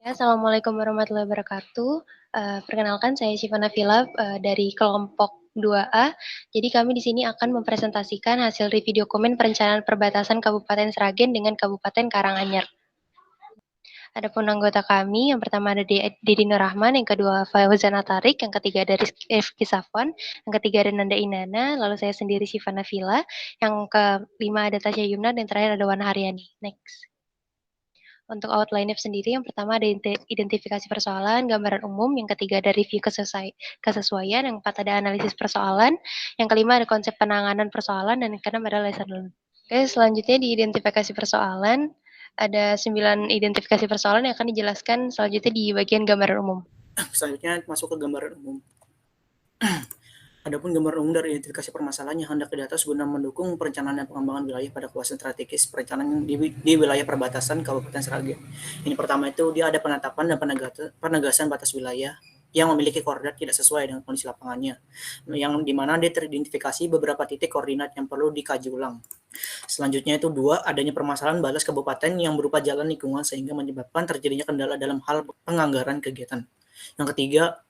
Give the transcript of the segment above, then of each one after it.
Assalamualaikum warahmatullahi wabarakatuh. Perkenalkan saya Syifa Nafila, dari kelompok 2A. Jadi kami di sini akan mempresentasikan hasil review dokumen perencanaan perbatasan Kabupaten Sragen dengan Kabupaten Karanganyar. Adapun anggota kami, yang pertama ada Didi Nur Rahman, yang kedua Fauzan Atarik, yang ketiga ada Rifki Safwan, yang ketiga ada Nanda Inana, lalu saya sendiri Syifa Nafila, yang kelima ada Tasya Yumna, dan terakhir ada Wana Haryani. Next. Untuk outline sendiri, yang pertama ada identifikasi persoalan, gambaran umum, yang ketiga ada review kesesuaian, yang keempat ada analisis persoalan, yang kelima ada konsep penanganan persoalan, dan yang keenam ada lesson learned. Oke, selanjutnya di identifikasi persoalan, ada 9 identifikasi persoalan yang akan dijelaskan selanjutnya di bagian gambaran umum. Selanjutnya masuk ke gambaran umum. Adapun gambaran umum dari identifikasi permasalahan yang hendak di atas guna mendukung perencanaan dan pengembangan wilayah pada kawasan strategis perencanaan di wilayah perbatasan Kabupaten Sragen. Ini pertama itu dia ada penetapan dan penegasan batas wilayah yang memiliki koordinat tidak sesuai dengan kondisi lapangannya, yang dimana dia teridentifikasi beberapa titik koordinat yang perlu dikaji ulang. Selanjutnya itu 2, adanya permasalahan batas kabupaten yang berupa jalan lingkungan sehingga menyebabkan terjadinya kendala dalam hal penganggaran kegiatan. Yang ketiga,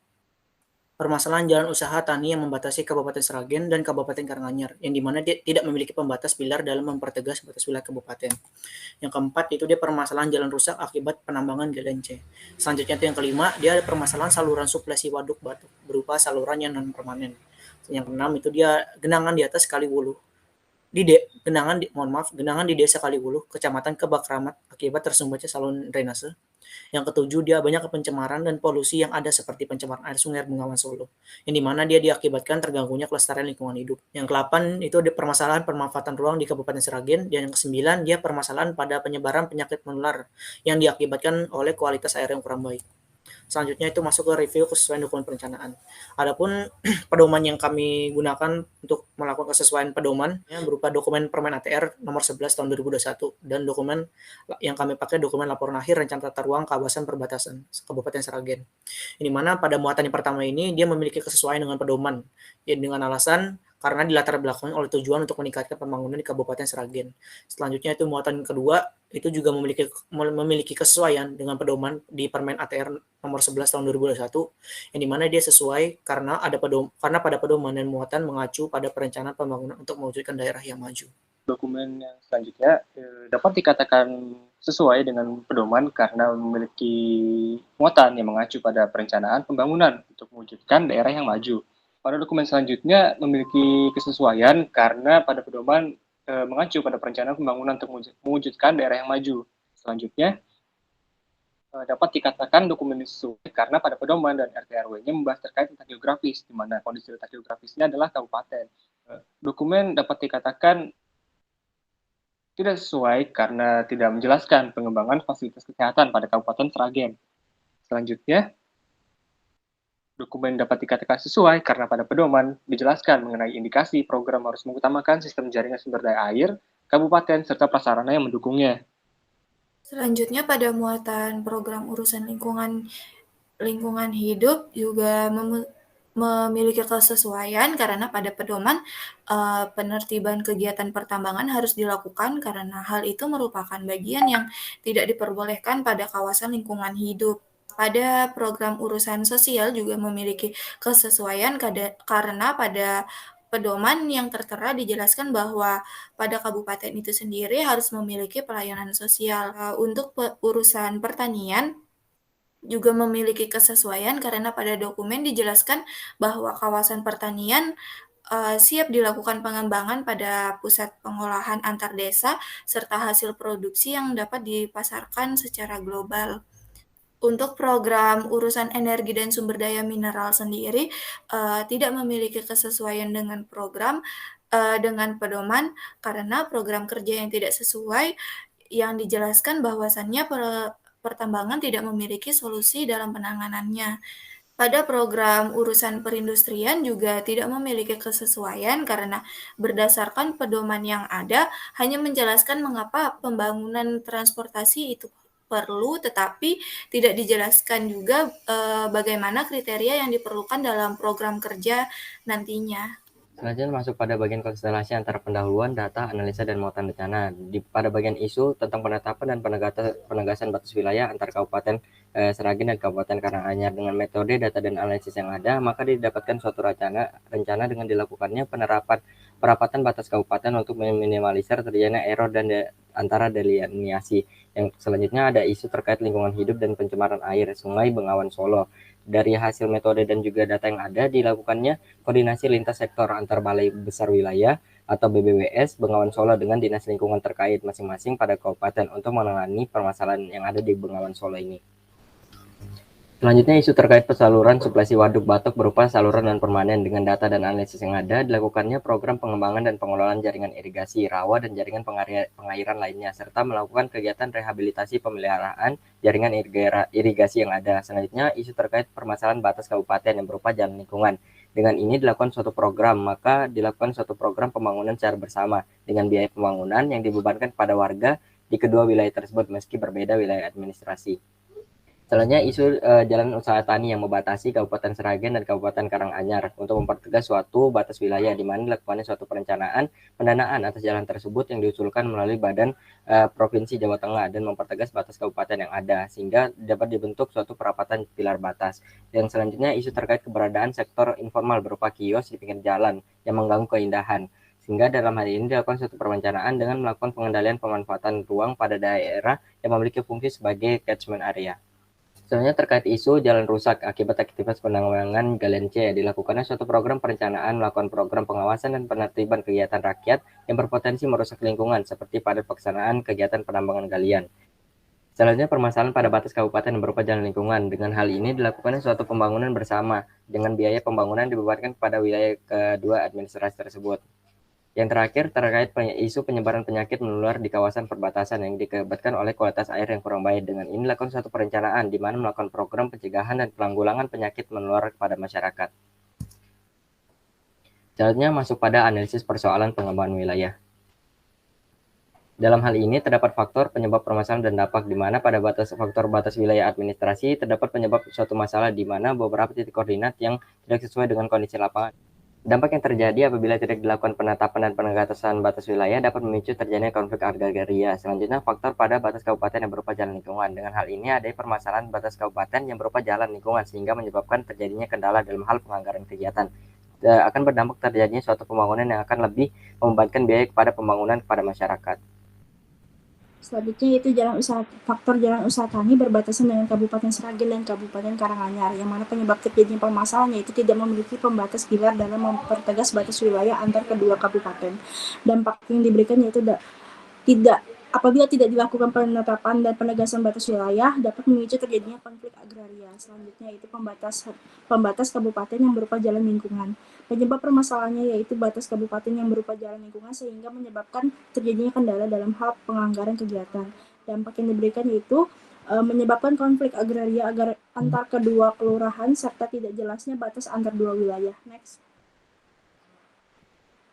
permasalahan jalan usaha tani yang membatasi Kabupaten Sragen dan Kabupaten Karanganyar, yang dimana dia tidak memiliki pembatas pilar dalam mempertegas batas wilayah kabupaten. Yang keempat itu dia permasalahan jalan rusak akibat penambangan GLNC. Selanjutnya itu yang kelima, dia ada permasalahan saluran suplesi waduk batu berupa saluran yang non permanen. Yang keenam itu dia genangan di atas Kaliwulu. Genangan di Desa Kaliwulu, Kecamatan Kebak Ramat akibat tersumbatnya saluran drainase. Yang ketujuh, dia banyak pencemaran dan polusi yang ada seperti pencemaran air Sungai Bengawan Solo, yang dimana dia diakibatkan terganggunya kelestarian lingkungan hidup. Yang ke-8 itu ada permasalahan pemanfaatan ruang di Kabupaten Sragen, dan yang ke-9 dia permasalahan pada penyebaran penyakit menular yang diakibatkan oleh kualitas air yang kurang baik. Selanjutnya itu masuk ke review kesesuaian dokumen perencanaan. Adapun pedoman yang kami gunakan untuk melakukan kesesuaian pedoman berupa dokumen Permen ATR nomor 11 tahun 2021 dan dokumen yang kami pakai dokumen laporan akhir rencana tata ruang kawasan perbatasan Kabupaten Sragen. Ini mana pada muatan yang pertama ini dia memiliki kesesuaian dengan pedoman, ya, dengan alasan karena dilatar belakangi oleh tujuan untuk meningkatkan pembangunan di Kabupaten Sragen. Selanjutnya itu muatan kedua itu juga memiliki kesesuaian dengan pedoman di Permen ATR nomor 11 tahun 2021, yang dimana dia sesuai karena pada pedoman dan muatan mengacu pada perencanaan pembangunan untuk mewujudkan daerah yang maju. Dokumen yang selanjutnya dapat dikatakan sesuai dengan pedoman karena memiliki muatan yang mengacu pada perencanaan pembangunan untuk mewujudkan daerah yang maju. Pada dokumen selanjutnya memiliki kesesuaian karena pada pedoman mengacu pada perencanaan pembangunan untuk mewujudkan daerah yang maju. Selanjutnya dapat dikatakan dokumen sesuai karena pada pedoman dan RT/RW-nya membahas terkait letak geografis, di mana kondisi letak geografisnya adalah kabupaten. Dokumen dapat dikatakan tidak sesuai karena tidak menjelaskan pengembangan fasilitas kesehatan pada Kabupaten Sragen. Selanjutnya, dokumen dapat dikatakan sesuai karena pada pedoman dijelaskan mengenai indikasi program harus mengutamakan sistem jaringan sumber daya air, kabupaten, serta prasarana yang mendukungnya. Selanjutnya pada muatan program urusan lingkungan hidup juga memiliki kesesuaian karena pada pedoman penertiban kegiatan pertambangan harus dilakukan karena hal itu merupakan bagian yang tidak diperbolehkan pada kawasan lingkungan hidup. Pada program urusan sosial juga memiliki kesesuaian karena pada pedoman yang tertera dijelaskan bahwa pada kabupaten itu sendiri harus memiliki pelayanan sosial. Untuk urusan pertanian juga memiliki kesesuaian karena pada dokumen dijelaskan bahwa kawasan pertanian siap dilakukan pengembangan pada pusat pengolahan antar desa serta hasil produksi yang dapat dipasarkan secara global. Untuk program urusan energi dan sumber daya mineral sendiri tidak memiliki kesesuaian dengan dengan pedoman karena program kerja yang tidak sesuai yang dijelaskan bahwasannya pertambangan tidak memiliki solusi dalam penanganannya. Pada program urusan perindustrian juga tidak memiliki kesesuaian karena berdasarkan pedoman yang ada hanya menjelaskan mengapa pembangunan transportasi itu perlu, tetapi tidak dijelaskan juga bagaimana kriteria yang diperlukan dalam program kerja nantinya. Selanjutnya masuk pada bagian konstelasi antara pendahuluan, data, analisa, dan muatan bencana. Pada bagian isu tentang penetapan dan penegasan batas wilayah antara Kabupaten Seragen dan Kabupaten Karanganyar dengan metode data dan analisis yang ada, maka didapatkan suatu rencana dengan dilakukannya perapatan batas kabupaten untuk meminimalisir terjadinya error dan antara delineasi. Yang selanjutnya ada isu terkait lingkungan hidup dan pencemaran air Sungai Bengawan Solo. Dari hasil metode dan juga data yang ada, dilakukannya koordinasi lintas sektor antar Balai Besar Wilayah atau BBWS Bengawan Solo dengan dinas lingkungan terkait masing-masing pada kabupaten untuk menangani permasalahan yang ada di Bengawan Solo ini. Selanjutnya isu terkait pensaluran suplasi waduk batok berupa saluran non permanen dengan data dan analisis yang ada, dilakukannya program pengembangan dan pengelolaan jaringan irigasi, rawa, dan jaringan pengairan lainnya, serta melakukan kegiatan rehabilitasi pemeliharaan jaringan irigasi yang ada. Selanjutnya isu terkait permasalahan batas kabupaten yang berupa jalan lingkungan. Dengan ini dilakukan suatu program, maka dilakukan suatu program pembangunan secara bersama dengan biaya pembangunan yang dibebankan kepada warga di kedua wilayah tersebut meski berbeda wilayah administrasi. Selanjutnya isu jalan usaha tani yang membatasi Kabupaten Seragen dan Kabupaten Karanganyar untuk mempertegas suatu batas wilayah di mana dilakukannya suatu perencanaan pendanaan atas jalan tersebut yang diusulkan melalui Badan Provinsi Jawa Tengah dan mempertegas batas kabupaten yang ada sehingga dapat dibentuk suatu perapatan pilar batas. Dan selanjutnya isu terkait keberadaan sektor informal berupa kios di pinggir jalan yang mengganggu keindahan. Sehingga dalam hal ini dilakukan suatu perencanaan dengan melakukan pengendalian pemanfaatan ruang pada daerah yang memiliki fungsi sebagai catchment area. Selanjutnya terkait isu jalan rusak akibat aktivitas penambangan galian C, dilakukannya suatu program perencanaan, melakukan program pengawasan dan penertiban kegiatan rakyat yang berpotensi merusak lingkungan seperti pada pelaksanaan kegiatan penambangan galian. Selanjutnya permasalahan pada batas kabupaten yang berupa jalan lingkungan. Dengan hal ini dilakukannya suatu pembangunan bersama dengan biaya pembangunan dibebankan kepada wilayah kedua administrasi tersebut. Yang terakhir terkait isu penyebaran penyakit menular di kawasan perbatasan yang diakibatkan oleh kualitas air yang kurang baik. Dengan ini dilakukan suatu perencanaan di mana melakukan program pencegahan dan penanggulangan penyakit menular kepada masyarakat. Selanjutnya masuk pada analisis persoalan pengembangan wilayah. Dalam hal ini terdapat faktor penyebab permasalahan dan dampak di mana pada faktor batas wilayah administrasi terdapat penyebab suatu masalah di mana beberapa titik koordinat yang tidak sesuai dengan kondisi lapangan. Dampak yang terjadi apabila tidak dilakukan penetapan dan penegasan batas wilayah dapat memicu terjadinya konflik agraria. Selanjutnya, faktor pada batas kabupaten yang berupa jalan lingkungan. Dengan hal ini ada permasalahan batas kabupaten yang berupa jalan lingkungan sehingga menyebabkan terjadinya kendala dalam hal penganggaran kegiatan. Akan berdampak terjadinya suatu pembangunan yang akan lebih membebankan biaya kepada pembangunan kepada masyarakat. Selanjutnya yaitu faktor jalan usaha tani berbatasan dengan Kabupaten Seragen dan Kabupaten Karanganyar, yang mana penyebab terjadinya permasalahan yaitu tidak memiliki pembatas pilar dalam mempertegas batas wilayah antar kedua kabupaten. Dampak yang diberikan yaitu apabila tidak dilakukan penetapan dan penegasan batas wilayah dapat memicu terjadinya konflik agraria. Selanjutnya yaitu pembatas kabupaten yang berupa jalan lingkungan. Penyebab permasalahannya yaitu batas kabupaten yang berupa jalan lingkungan sehingga menyebabkan terjadinya kendala dalam hal penganggaran kegiatan. Dampak yang diberikan yaitu menyebabkan konflik agraria antar kedua kelurahan serta tidak jelasnya batas antar dua wilayah. Next.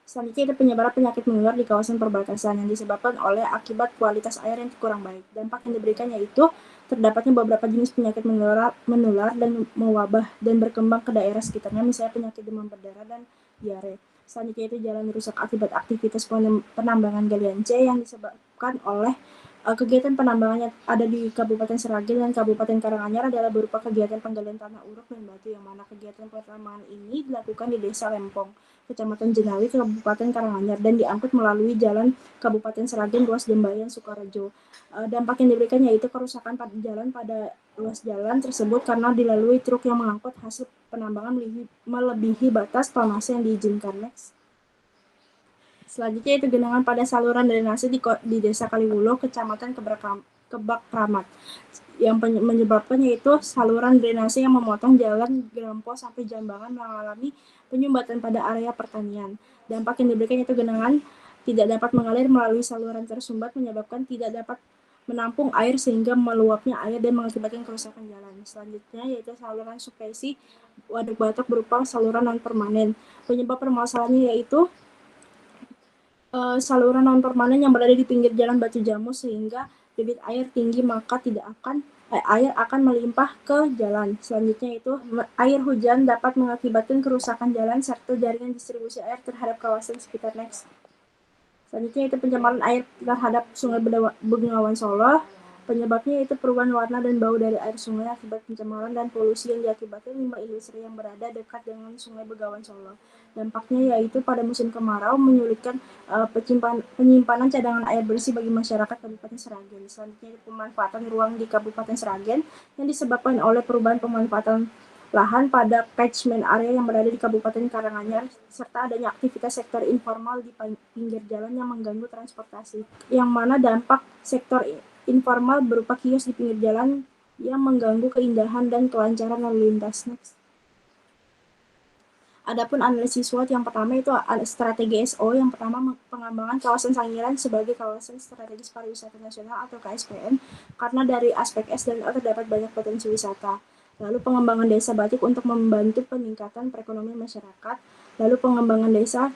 Selanjutnya ada penyebaran penyakit menular di kawasan perbatasan yang disebabkan oleh akibat kualitas air yang kurang baik. Dampak yang diberikan yaitu terdapatnya beberapa jenis penyakit menular dan mewabah dan berkembang ke daerah sekitarnya, misalnya penyakit demam berdarah dan diare. Selanjutnya itu jalan rusak akibat aktivitas penambangan galian C yang disebabkan oleh kegiatan penambangan yang ada di Kabupaten Seragen dan Kabupaten Karanganyar adalah berupa kegiatan penggalian tanah uruk dan batu, yang mana kegiatan penambangan ini dilakukan di Desa Lempong, Kecamatan Jenawi, Kabupaten Karanganyar, dan diangkut melalui jalan Kabupaten Seragen, ruas Dembayan, Sukorejo. Dampak yang diberikan yaitu kerusakan pada ruas jalan tersebut karena dilalui truk yang mengangkut hasil penambangan melebihi batas tonase yang diizinkan. Next. Selanjutnya itu genangan pada saluran drainase di Desa Kaliwulo, Kecamatan Kebak Kramat, yang menyebabkan yaitu saluran drainase yang memotong jalan Grempo sampai Jambangan mengalami penyumbatan pada area pertanian. Dampak yang diberikan itu genangan tidak dapat mengalir melalui saluran tersumbat menyebabkan tidak dapat menampung air sehingga meluapnya air dan mengakibatkan kerusakan jalan. Selanjutnya yaitu saluran suplesi waduk batok berupa saluran non permanen. Penyebab permasalahannya yaitu saluran non permanen yang berada di pinggir jalan Batu Jamus sehingga debit air tinggi maka tidak akan air akan melimpah ke jalan. Selanjutnya itu air hujan dapat mengakibatkan kerusakan jalan serta jaringan distribusi air terhadap kawasan sekitar. Next. Selanjutnya itu pencemaran air terhadap Sungai Bengawan Solo. Penyebabnya itu perubahan warna dan bau dari air sungai akibat pencemaran dan polusi yang diakibatkan limbah industri yang berada dekat dengan Sungai Bengawan Solo. Dampaknya yaitu pada musim kemarau menyulitkan penyimpanan cadangan air bersih bagi masyarakat Kabupaten Sragen. Selanjutnya pemanfaatan ruang di Kabupaten Sragen yang disebabkan oleh perubahan pemanfaatan lahan pada catchment area yang berada di Kabupaten Karanganyar, serta adanya aktivitas sektor informal di pinggir jalan yang mengganggu transportasi, yang mana dampak sektor informal berupa kios di pinggir jalan yang mengganggu keindahan dan kelancaran lalu lintas. Next. Adapun analisis SWOT yang pertama itu strategi SO. Yang pertama, pengembangan kawasan Sangiran sebagai kawasan strategis pariwisata nasional atau KSPN, karena dari aspek S dan O terdapat banyak potensi wisata. Lalu pengembangan desa batik untuk membantu peningkatan perekonomian masyarakat. Lalu pengembangan desa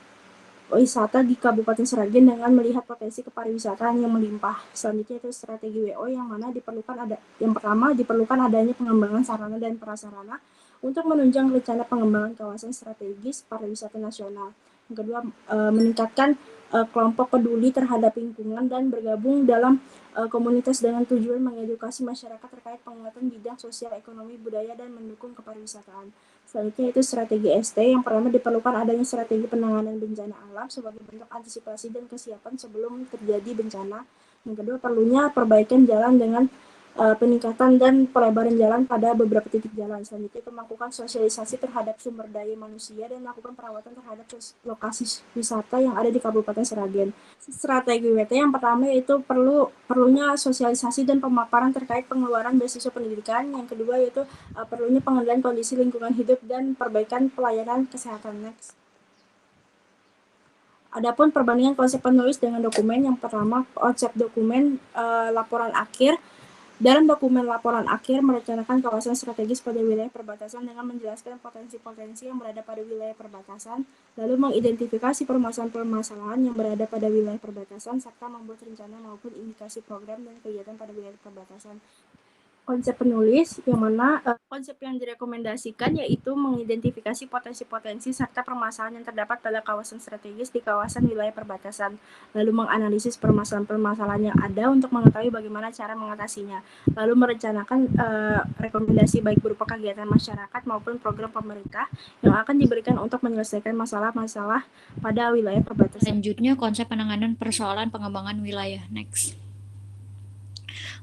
wisata di Kabupaten Sragen dengan melihat potensi kepariwisataan yang melimpah. Selanjutnya itu strategi WO yang mana yang pertama diperlukan adanya pengembangan sarana dan prasarana untuk menunjang rencana pengembangan kawasan strategis pariwisata nasional. Yang kedua, meningkatkan kelompok peduli terhadap lingkungan dan bergabung dalam komunitas dengan tujuan mengedukasi masyarakat terkait penguatan bidang sosial, ekonomi, budaya, dan mendukung kepariwisataan. Selanjutnya itu strategi ST. Yang pertama diperlukan adanya strategi penanganan bencana alam sebagai bentuk antisipasi dan kesiapan sebelum terjadi bencana. Yang kedua, perlunya perbaikan jalan dengan peningkatan dan pelebaran jalan pada beberapa titik jalan. Selanjutnya itu melakukan sosialisasi terhadap sumber daya manusia dan melakukan perawatan terhadap lokasi wisata yang ada di Kabupaten Sragen. Strategi WT yang pertama yaitu perlunya sosialisasi dan pemaparan terkait pengeluaran beasiswa pendidikan. Yang kedua yaitu perlunya pengendalian kondisi lingkungan hidup dan perbaikan pelayanan kesehatan. Next. Adapun perbandingan konsep penulis dengan dokumen, yang pertama konsep dokumen laporan akhir. Dalam dokumen laporan akhir merencanakan kawasan strategis pada wilayah perbatasan dengan menjelaskan potensi-potensi yang berada pada wilayah perbatasan, lalu mengidentifikasi permasalahan-permasalahan yang berada pada wilayah perbatasan, serta membuat rencana maupun indikasi program dan kegiatan pada wilayah perbatasan. Konsep penulis yang mana konsep yang direkomendasikan yaitu mengidentifikasi potensi-potensi serta permasalahan yang terdapat pada kawasan strategis di kawasan wilayah perbatasan, lalu menganalisis permasalahan-permasalahan yang ada untuk mengetahui bagaimana cara mengatasinya, lalu merencanakan rekomendasi baik berupa kegiatan masyarakat maupun program pemerintah yang akan diberikan untuk menyelesaikan masalah-masalah pada wilayah perbatasan. Selanjutnya konsep penanganan persoalan pengembangan wilayah. Next.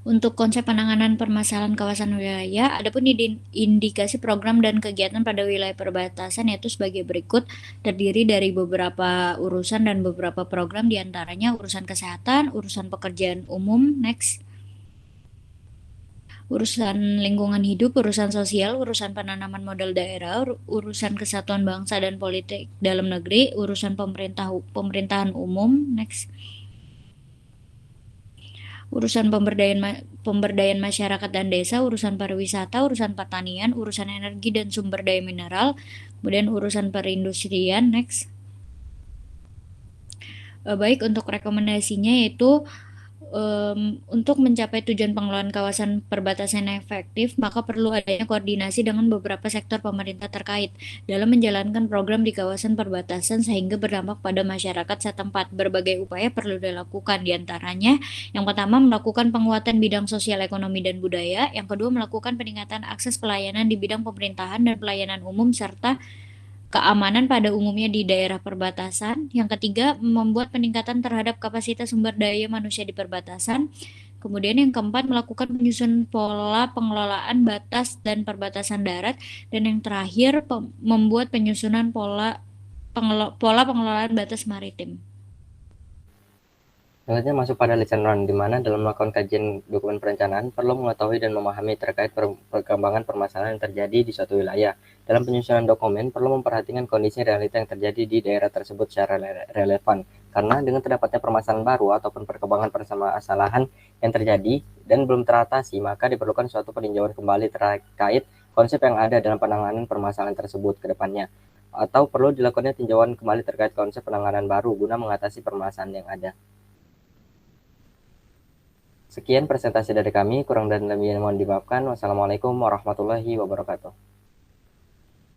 Untuk konsep penanganan permasalahan kawasan wilayah, adapun indikasi program dan kegiatan pada wilayah perbatasan yaitu sebagai berikut, terdiri dari beberapa urusan dan beberapa program, diantaranya urusan kesehatan, urusan pekerjaan umum, next, urusan lingkungan hidup, urusan sosial, urusan penanaman modal daerah, urusan kesatuan bangsa dan politik dalam negeri, urusan pemerintahan umum, next, urusan pemberdayaan masyarakat dan desa, urusan pariwisata, urusan pertanian, urusan energi dan sumber daya mineral, kemudian urusan perindustrian, next. Baik, untuk rekomendasinya yaitu untuk mencapai tujuan pengelolaan kawasan perbatasan yang efektif, maka perlu adanya koordinasi dengan beberapa sektor pemerintah terkait dalam menjalankan program di kawasan perbatasan sehingga berdampak pada masyarakat setempat. Berbagai upaya perlu dilakukan, diantaranya yang pertama melakukan penguatan bidang sosial, ekonomi, dan budaya, yang kedua melakukan peningkatan akses pelayanan di bidang pemerintahan dan pelayanan umum serta keamanan pada umumnya di daerah perbatasan. Yang ketiga, membuat peningkatan terhadap kapasitas sumber daya manusia di perbatasan. Kemudian yang keempat, melakukan penyusunan pola pengelolaan batas dan perbatasan darat. Dan yang terakhir, membuat penyusunan pola pengelolaan batas maritim. Selanjutnya masuk pada listener, di mana dalam melakukan kajian dokumen perencanaan perlu mengetahui dan memahami terkait perkembangan permasalahan yang terjadi di suatu wilayah. Dalam penyusunan dokumen perlu memperhatikan kondisi realita yang terjadi di daerah tersebut secara relevan, karena dengan terdapatnya permasalahan baru ataupun perkembangan permasalahan yang terjadi dan belum teratasi, maka diperlukan suatu peninjauan kembali terkait konsep yang ada dalam penanganan permasalahan tersebut ke depannya, atau perlu dilakukannya tinjauan kembali terkait konsep penanganan baru guna mengatasi permasalahan yang ada. Sekian presentasi dari kami, kurang dan lebihnya mohon dimaafkan. Wassalamualaikum warahmatullahi wabarakatuh.